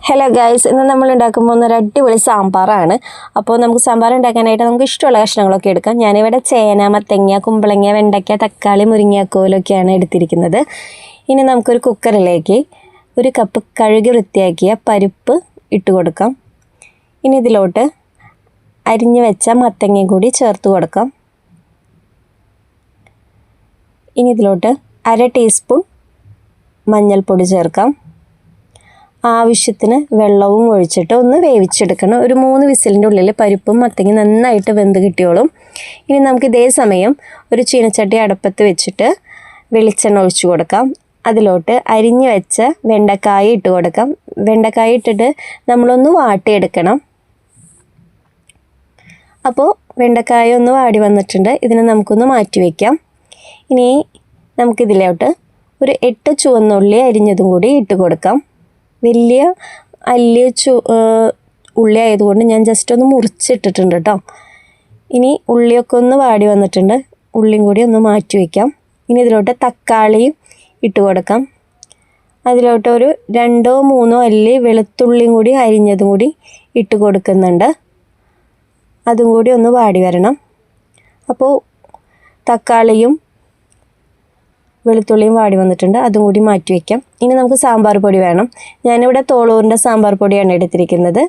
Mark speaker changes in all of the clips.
Speaker 1: Hello guys, ഇന്ന് നമ്മൾ ഉണ്ടാക്കുമ്പോൾ ഒരു അടിപൊളി സാമ്പാറാണ്. അപ്പോൾ നമുക്ക് സാമ്പാർ ഉണ്ടാക്കാനായിട്ട് നമുക്ക് ഇഷ്ടമുള്ള കഷ്ണങ്ങളൊക്കെ എടുക്കാം. ഞാനിവിടെ ചേന, മത്തങ്ങ, കുമ്പളങ്ങ, വെണ്ടയ്ക്ക, തക്കാളി, മുരിങ്ങാക്കോലൊക്കെയാണ് എടുത്തിരിക്കുന്നത്. ഇനി നമുക്കൊരു കുക്കറിലേക്ക് 1 കപ്പ് കഴുകി വൃത്തിയാക്കിയ പരിപ്പ് ഇട്ട് കൊടുക്കാം. ഇനി ഇതിലോട്ട് അരിഞ്ഞു വെച്ച മത്തങ്ങയും കൂടി ചേർത്ത് കൊടുക്കാം. ഇനി ഇതിലോട്ട് 1/2 ടീസ്പൂൺ മഞ്ഞൾപ്പൊടി ചേർക്കാം. ആവശ്യത്തിന് വെള്ളവും ഒഴിച്ചിട്ട് ഒന്ന് വേവിച്ചെടുക്കണം. ഒരു 3 വിസിലിൻ്റെ ഉള്ളിൽ പരിപ്പും മത്തങ്ങയും നന്നായിട്ട് വെന്ത് കിട്ടിയോളും. ഇനി നമുക്ക് ഇതേ സമയം ഒരു ചീനച്ചട്ടി അടുപ്പത്ത് വെച്ചിട്ട് വെളിച്ചെണ്ണ ഒഴിച്ചു കൊടുക്കാം. അതിലോട്ട് അരിഞ്ഞു വെച്ച വെണ്ടക്കായ ഇട്ട് കൊടുക്കാം. വെണ്ടക്കായ ഇട്ടിട്ട് നമ്മളൊന്ന് വാട്ടിയെടുക്കണം. അപ്പോൾ വെണ്ടക്കായ ഒന്ന് വാടി വന്നിട്ടുണ്ട്. ഇതിനെ നമുക്കൊന്ന് മാറ്റി വയ്ക്കാം. ഇനി നമുക്കിതിലോട്ട് ഒരു 8 ചുവന്നുള്ളി അരിഞ്ഞതും കൂടി ഇട്ട് കൊടുക്കാം. വലിയ ഉള്ളി ആയതുകൊണ്ട് ഞാൻ ജസ്റ്റ് ഒന്ന് മുറിച്ചിട്ടിട്ടുണ്ട് കേട്ടോ. ഇനി ഉള്ളിയൊക്കെ ഒന്ന് വാടി വന്നിട്ടുണ്ട്. ഉള്ളിയും കൂടി ഒന്ന് മാറ്റി വയ്ക്കാം. ഇനി ഇതിലോട്ട് തക്കാളിയും ഇട്ട് കൊടുക്കാം. അതിലോട്ട് ഒരു 2-3 അല്ലി വെളുത്തുള്ളിയും കൂടി അരിഞ്ഞതും കൂടി ഇട്ട് കൊടുക്കുന്നുണ്ട്. അതും കൂടി ഒന്ന് വാടി വരണം. അപ്പോൾ തക്കാളിയും വെളുത്തുള്ളിയും വാടി വന്നിട്ടുണ്ട്. അതും കൂടി മാറ്റി വയ്ക്കാം. ഇനി നമുക്ക് സാമ്പാർ പൊടി വേണം. ഞാനിവിടെ തോളൂരിൻ്റെ സാമ്പാർ പൊടിയാണ് എടുത്തിരിക്കുന്നത്.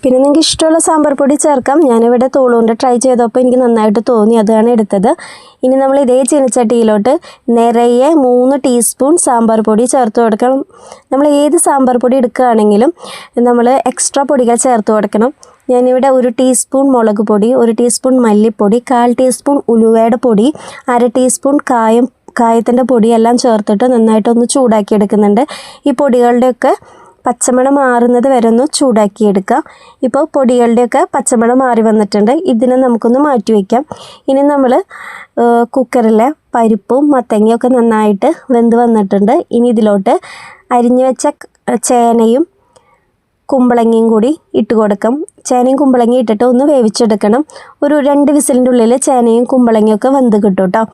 Speaker 1: പിന്നെ നിങ്ങൾക്ക് ഇഷ്ടമുള്ള സാമ്പാർ പൊടി ചേർക്കാം. ഞാനിവിടെ തോളൂരിൻ്റെ ട്രൈ ചെയ്തപ്പോൾ എനിക്ക് നന്നായിട്ട് തോന്നി, അതാണ് എടുത്തത്. ഇനി നമ്മൾ ഇതേ ചീനച്ചട്ടിയിലോട്ട് നിറയെ 3 ടീസ്പൂൺ സാമ്പാർ പൊടി ചേർത്ത് കൊടുക്കണം. നമ്മൾ ഏത് സാമ്പാർ പൊടി എടുക്കുകയാണെങ്കിലും നമ്മൾ എക്സ്ട്രാ പൊടികൾ ചേർത്ത് കൊടുക്കണം. ഞാനിവിടെ 1 ടീസ്പൂൺ മുളക് പൊടി, 1 ടീസ്പൂൺ മല്ലിപ്പൊടി, 1/4 ടീസ്പൂൺ ഉലുവയുടെ പൊടി, 1/2 ടീസ്പൂൺ കായത്തിൻ്റെ പൊടിയെല്ലാം ചേർത്തിട്ട് നന്നായിട്ടൊന്ന് ചൂടാക്കി എടുക്കുന്നുണ്ട്. ഈ പൊടികളുടെയൊക്കെ പച്ചമണം മാറുന്നത് വരെ ഒന്ന് ചൂടാക്കിയെടുക്കുക. ഇപ്പോൾ പൊടികളുടെയൊക്കെ പച്ചമണം മാറി വന്നിട്ടുണ്ട്. ഇതിനെ നമുക്കൊന്ന് മാറ്റി വയ്ക്കാം. ഇനി നമ്മൾ കുക്കറിലെ പരിപ്പും മത്തങ്ങയൊക്കെ നന്നായിട്ട് വെന്ത് വന്നിട്ടുണ്ട്. ഇനി ഇതിലോട്ട് അരിഞ്ഞു വെച്ച ചേനയും കുമ്പളങ്ങയും കൂടി ഇട്ട് കൊടുക്കാം. ചേനയും കുമ്പളങ്ങയും ഇട്ടിട്ട് ഒന്ന് വേവിച്ചെടുക്കണം. ഒരു 2 വിസിലിൻ്റെ ഉള്ളിൽ ചേനയും കുമ്പളങ്ങയൊക്കെ വെന്ത് കിട്ടും കേട്ടോ.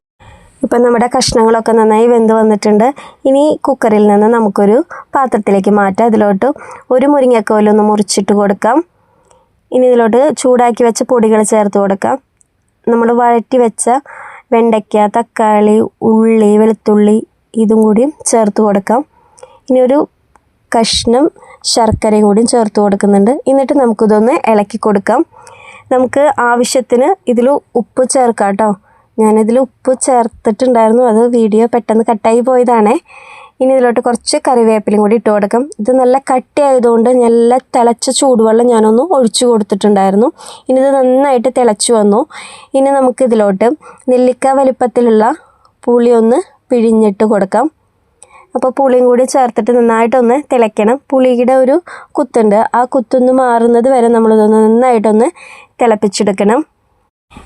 Speaker 1: ഇപ്പം നമ്മുടെ കഷ്ണങ്ങളൊക്കെ നന്നായി വെന്ത് വന്നിട്ടുണ്ട്. ഇനി കുക്കറിൽ നിന്ന് നമുക്കൊരു പാത്രത്തിലേക്ക് മാറ്റാം. അതിലോട്ട് ഒരു മുരിങ്ങക്കോലൊന്ന് മുറിച്ചിട്ട് കൊടുക്കാം. ഇനി ഇതിലോട്ട് ചൂടാക്കി വെച്ച പൊടികൾ ചേർത്ത് കൊടുക്കാം. നമ്മൾ വഴറ്റി വെച്ച വെണ്ടയ്ക്ക, തക്കാളി, ഉള്ളി, വെളുത്തുള്ളി ഇതും കൂടി ചേർത്ത് കൊടുക്കാം. ഇനി ഒരു കഷ്ണം ശർക്കരയും കൂടി ചേർത്ത് കൊടുക്കുന്നുണ്ട്. എന്നിട്ട് നമുക്കിതൊന്ന് ഇളക്കി കൊടുക്കാം. നമുക്ക് ആവശ്യത്തിന് ഇതിൽ ഉപ്പ് ചേർക്കാം കേട്ടോ. ഞാനിതിൽ ഉപ്പ് ചേർത്തിട്ടുണ്ടായിരുന്നു, അത് വീഡിയോ പെട്ടെന്ന് കട്ടായി പോയതാണേ. ഇനി ഇതിലോട്ട് കുറച്ച് കറിവേപ്പിലയും കൂടി ഇട്ട് കൊടുക്കാം. ഇത് നല്ല കട്ടിയായതുകൊണ്ട് നല്ല തിളച്ച ചൂടുവെള്ളം ഞാനൊന്ന് ഒഴിച്ചു കൊടുത്തിട്ടുണ്ടായിരുന്നു. ഇനി ഇത് നന്നായിട്ട് തിളച്ചു വന്നു. ഇനി നമുക്കിതിലോട്ട് നെല്ലിക്ക വലിപ്പത്തിലുള്ള പുളി ഒന്ന് പിഴിഞ്ഞിട്ട് കൊടുക്കാം. അപ്പോൾ പുളിയും കൂടി ചേർത്തിട്ട് നന്നായിട്ടൊന്ന് തിളയ്ക്കണം. പുളിയുടെ ഒരു കുത്തുണ്ട്, ആ കുത്തൊന്ന് മാറുന്നത് വരെ നമ്മളിതൊന്ന് നന്നായിട്ടൊന്ന് തിളപ്പിച്ചെടുക്കണം.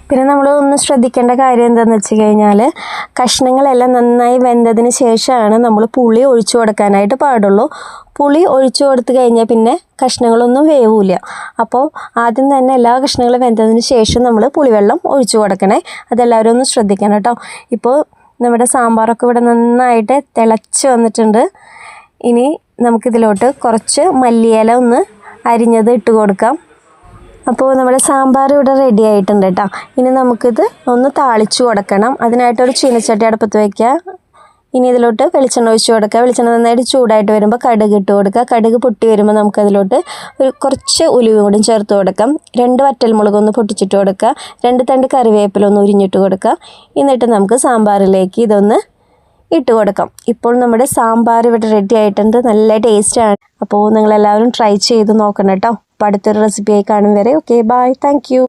Speaker 1: പിന്നെ നമ്മൾ ഒന്ന് ശ്രദ്ധിക്കേണ്ട കാര്യം എന്താണെന്ന് വെച്ച് കഴിഞ്ഞാൽ കഷ്ണങ്ങളെല്ലാം നന്നായി വെന്തതിന് ശേഷമാണ് നമ്മൾ പുളി ഒഴിച്ചു കൊടുക്കാനായിട്ട് പാടുള്ളൂ. പുളി ഒഴിച്ചു കൊടുത്തു കഴിഞ്ഞാൽ പിന്നെ കഷ്ണങ്ങളൊന്നും വേവില്ല. അപ്പോൾ ആദ്യം തന്നെ എല്ലാ കഷ്ണങ്ങളും വെന്തതിന് ശേഷം നമ്മൾ പുളിവെള്ളം ഒഴിച്ചു കൊടുക്കണേ. അതെല്ലാവരും ഒന്ന് ശ്രദ്ധിക്കണം കേട്ടോ. ഇപ്പോൾ നമ്മുടെ സാമ്പാറൊക്കെ ഇവിടെ നന്നായിട്ട് തിളച്ച് വന്നിട്ടുണ്ട്. ഇനി നമുക്കിതിലോട്ട് കുറച്ച് മല്ലിയില ഒന്ന് അരിഞ്ഞത് ഇട്ട് കൊടുക്കാം. അപ്പോൾ നമ്മുടെ സാമ്പാർ ഇവിടെ റെഡി ആയിട്ടുണ്ട് കേട്ടോ. ഇനി നമുക്കിത് ഒന്ന് താളിച്ചു കൊടുക്കണം. അതിനായിട്ടൊരു ചീനച്ചട്ടി അടുപ്പത്ത് വയ്ക്കുക. ഇനി ഇതിലോട്ട് വെളിച്ചെണ്ണ ഒഴിച്ച് കൊടുക്കുക. വെളിച്ചെണ്ണ നന്നായിട്ട് ചൂടായിട്ട് വരുമ്പോൾ കടുക് ഇട്ട് കൊടുക്കുക. കടുക് പൊട്ടി വരുമ്പോൾ നമുക്കതിലോട്ട് കുറച്ച് ഉലുവ കൂടി ചേർത്ത് കൊടുക്കാം. 2 വറ്റൽമുളകൊന്ന് പൊട്ടിച്ചിട്ട് കൊടുക്കുക. 2 തണ്ട് കറിവേപ്പില ഒന്ന് ഉരിഞ്ഞിട്ട് കൊടുക്കുക. എന്നിട്ട് നമുക്ക് സാമ്പാറിലേക്ക് ഇതൊന്ന് ഇട്ട് കൊടുക്കാം. ഇപ്പോൾ നമ്മുടെ സാമ്പാർ ഇവിടെ റെഡി ആയിട്ടുണ്ട്. നല്ല ടേസ്റ്റാണ്. അപ്പോൾ നിങ്ങളെല്ലാവരും ട്രൈ ചെയ്ത് നോക്കണം കേട്ടോ. അപ്പോൾ അടുത്തൊരു റെസിപ്പിയായി കാണും വരെ ഓക്കെ, ബൈ, താങ്ക് യു.